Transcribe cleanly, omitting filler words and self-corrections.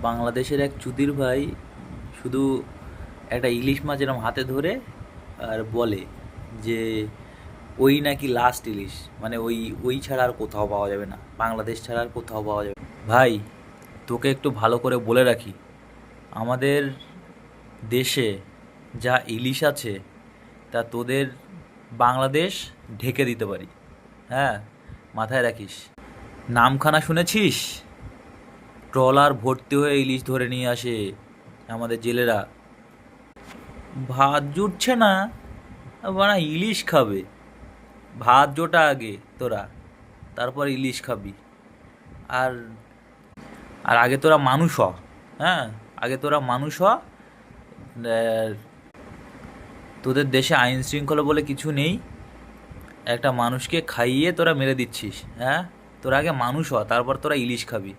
বাংলাদেশের এক চুদির ভাই শুধু একটা ইলিশ মাছ এরকম হাতে ধরে আর বলে যে ওই নাকি লাস্ট ইলিশ, মানে ওই ওই ছাড়া আর কোথাও পাওয়া যাবে না, বাংলাদেশ ছাড়া আর কোথাও পাওয়া যাবে না। ভাই, তোকে একটু ভালো করে বলে রাখি, আমাদের দেশে যা ইলিশ আছে তা তোদের বাংলাদেশ ঢেকে দিতে পারি। হ্যাঁ, মাথায় রাখিস। নামখানা শুনেছিস? ট্রলার ভর্তি হয়ে ইলিশ ধরে নিয়ে আসে আমাদের জেলেরা। ভাত জুটছে না, বানা ইলিশ খাবে। ভাত জোটা আগে তোরা, তারপর ইলিশ খাবি। আর আর আগে তোরা মানুষ হ। হ্যাঁ, আগে তোরা মানুষ হ। তোদের দেশে আইন শৃঙ্খলা বলে কিছু নেই, একটা মানুষকে খাইয়ে তোরা মেরে দিচ্ছিস। হ্যাঁ, তোরা আগে মানুষ হ, তারপর তোরা ইলিশ খাবি।